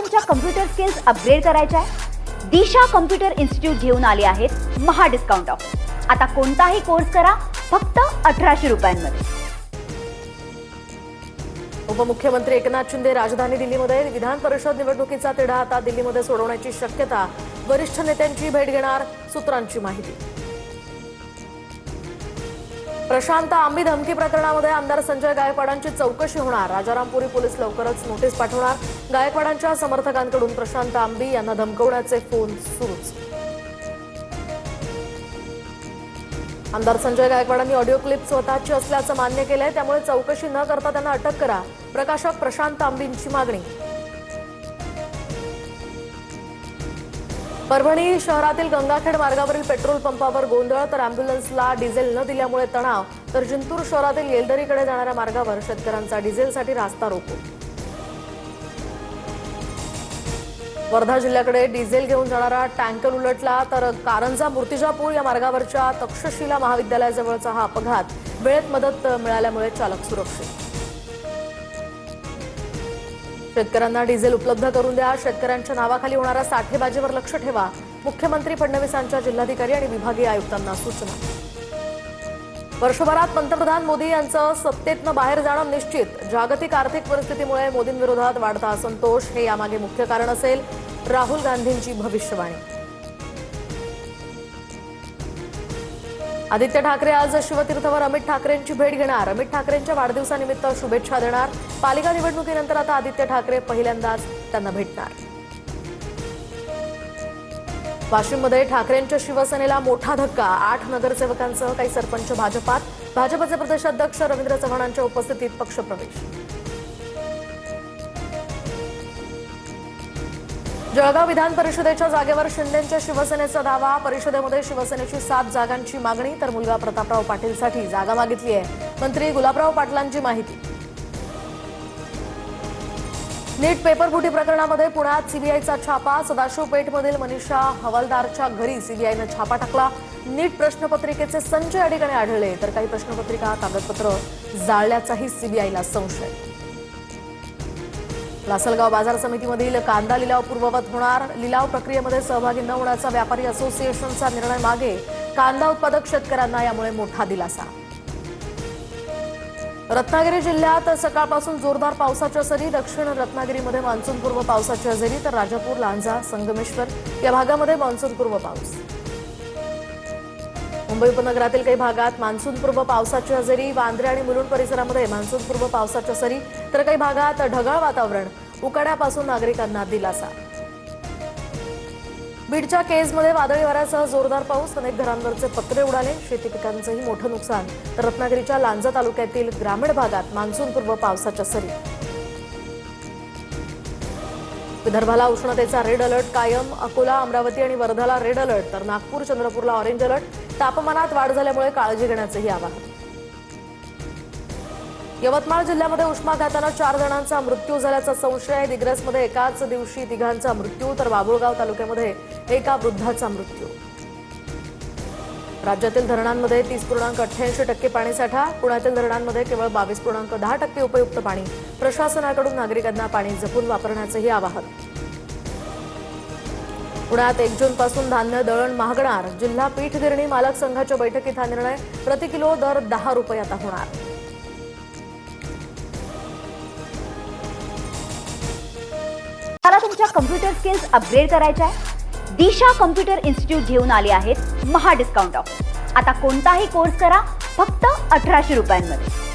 तुमच्या computer skills upgrade करायच्या आहे? दिशा कम्प्युटर इन्स्टिट्यूट घेऊन आले आहेत महा डिस्काउंट ऑफर. आता कोणताही कोर्स करा फक्त 1800 रुपयांमध्ये. उपमुख्यमंत्री एकनाथ शिंदे राजधानी दिल्लीमध्ये विधान परिषद निवडणुकीचा तिढा आता दिल्लीमध्ये सोडवण्याची शक्यता. वरिष्ठ नेत्यांची भेट घेणार, सूत्रांची माहिती. प्रशांत आंबी धमकी प्रकरणामध्ये आमदार संजय गायकवाडांची चौकशी होणार. राजारामपुरी पोलीस लवकरच नोटीस पाठवणार. गायकवाडांच्या समर्थकांकडून प्रशांत आंबी यांना धमकवण्याचे फोन सुरूच. आमदार संजय गायकवाडांनी ऑडिओ क्लिप स्वतःची असल्याचं मान्य केलंय. त्यामुळे चौकशी न करता त्यांना अटक करा, प्रकाशक प्रशांत आंबींची मागणी. परभणी शहरातील गंगाखेड मार्गावरील पेट्रोल पंपावर गोंधळ, तर अँब्युलन्सला डिझेल न दिल्यामुळे तणाव. तर जिंतूर शहरातील येलदरीकडे जाणाऱ्या मार्गावर शेतकऱ्यांचा डिझेलसाठी रास्ता रोको. वर्धा जिल्ह्याकडे डिझेल घेऊन जाणारा टँकर उलटला, तर कारंजा मूर्तिजापूर या मार्गावरच्या तक्षशिला महाविद्यालयाजवळचा हा अपघात. वेळेत मदत मिळाल्यामुळे चालक सुरक्षित. शेतकऱ्यांना डिझेल उपलब्ध करून द्या, शेतकऱ्यांच्या नावाखाली होणाऱ्या साठेबाजीवर लक्ष ठेवा. मुख्यमंत्री फडणवीसांच्या जिल्हाधिकारी आणि विभागीय आयुक्तांना सूचना. वर्षभरात पंतप्रधान मोदी यांचं सत्तेतनं बाहेर जाणं निश्चित. जागतिक आर्थिक परिस्थितीमुळे मोदींविरोधात वाढता असंतोष हे यामागे मुख्य कारण असेल, राहुल गांधींची भविष्यवाणी. आदित्य ठाकरे आज शिवतीर्थवर अमित ठाकरेंची भेट घेणार. अमित ठाकरेंच्या वाढदिवसानिमित्त शुभेच्छा देणार. पालिका निवडणुकीनंतर आता आदित्य ठाकरे पहिल्यांदाच त्यांना भेटणार. वाशिममध्ये ठाकरेंच्या शिवसेनेला मोठा धक्का. 8 नगरसेवकांसह काही सरपंच भाजपात. भाजपचे प्रदेशाध्यक्ष रवींद्र चव्हाणांच्या उपस्थितीत पक्षप्रवेश. जळगाव विधान परिषदेच्या जागेवर शिंदेंच्या शिवसेनेचा दावा. परिषदेमध्ये शिवसेनेची 7 जागांची मागणी, तर मुलगा प्रतापराव पाटीलसाठी जागा मागितली आहे. मंत्री गुलाबराव पाटलांची माहिती. नीट पेपरफुटी प्रकरणामध्ये पुण्यात सीबीआयचा छापा. सदाशिव पेठमधील मनीषा हवालदारच्या घरी सीबीआयनं छापा टाकला. नीट प्रश्नपत्रिकेचे संच या ठिकाणी आढळले, तर काही प्रश्नपत्रिका कागदपत्र जाळल्याचाही सीबीआयला संशय. लासलगाव बाजार समितीमधील कांदा लिलाव पूर्ववत होणार. लिलाव प्रक्रियेमध्ये सहभागी न होण्याचा व्यापारी असोसिएशनचा निर्णय मागे. कांदा उत्पादक शेतकऱ्यांना यामुळे मोठा दिलासा. रत्नागिरी जिल्ह्यात सकाळपासून जोरदार पावसाच्या सरी. दक्षिण रत्नागिरीमध्ये मान्सूनपूर्व पावसाच्या हजेरी, तर राजापूर, लांजा, संगमेश्वर या भागामध्ये मान्सूनपूर्व पाऊस. मुंबई उपनगरातील काही भागात मान्सूनपूर्व पावसाची हजेरी. वांद्रे आणि मुलुंड परिसरामध्ये मान्सूनपूर्व पावसाच्या सरी, तर काही भागात ढगाळ वातावरण. उकाड्यापासून नागरिकांना दिलासा. बीडच्या केजमध्ये वादळी वाऱ्यासह जोरदार पाऊस. अनेक घरांवरचे पत्रे उडाले. शेती पिकांचंही मोठं नुकसान. तर रत्नागिरीच्या लांजा तालुक्यातील ग्रामीण भागात मान्सूनपूर्व पावसाच्या सरी. विदर्भाला उष्णतेचा रेड अलर्ट कायम. अकोला, अमरावती आणि वर्धाला रेड अलर्ट, तर नागपूर, चंद्रपूरला ऑरेंज अलर्ट. तापमानात वाढ झाल्यामुळे काळजी घेण्याचंही आवाहन. यवतमाळ जिल्ह्यामध्ये उष्माघातानं 4 जणांचा मृत्यू झाल्याचा संशय. दिग्रसमध्ये एकाच दिवशी 3घांचा मृत्यू, तर बाबुळगाव तालुक्यामध्ये एका वृद्धाचा मृत्यू. राज्यातील धरणांमध्ये 30.88% पाणीसाठा. पुण्यातील धरणांमध्ये केवळ 22.10% उपयुक्त पाणी. प्रशासनाकडून नागरिकांना पाणी जपून वापरण्याचंही आवाहन. पुण्यात 1 जूनपासून धान्य दळण महागणार. जिल्हा पीठ गिरणी मालक संघाच्या बैठकीत हा निर्णय. प्रति किलो दर 10 रुपये आता होणार. मला तुमच्या कम्प्युटर स्किल्स अपग्रेड करायच्या आहे? दिशा कम्प्युटर इन्स्टिट्यूट घेऊन आले आहेत महा डिस्काउंट ऑफर. आता कोणताही कोर्स करा फक्त 1800 रुपयांमध्ये.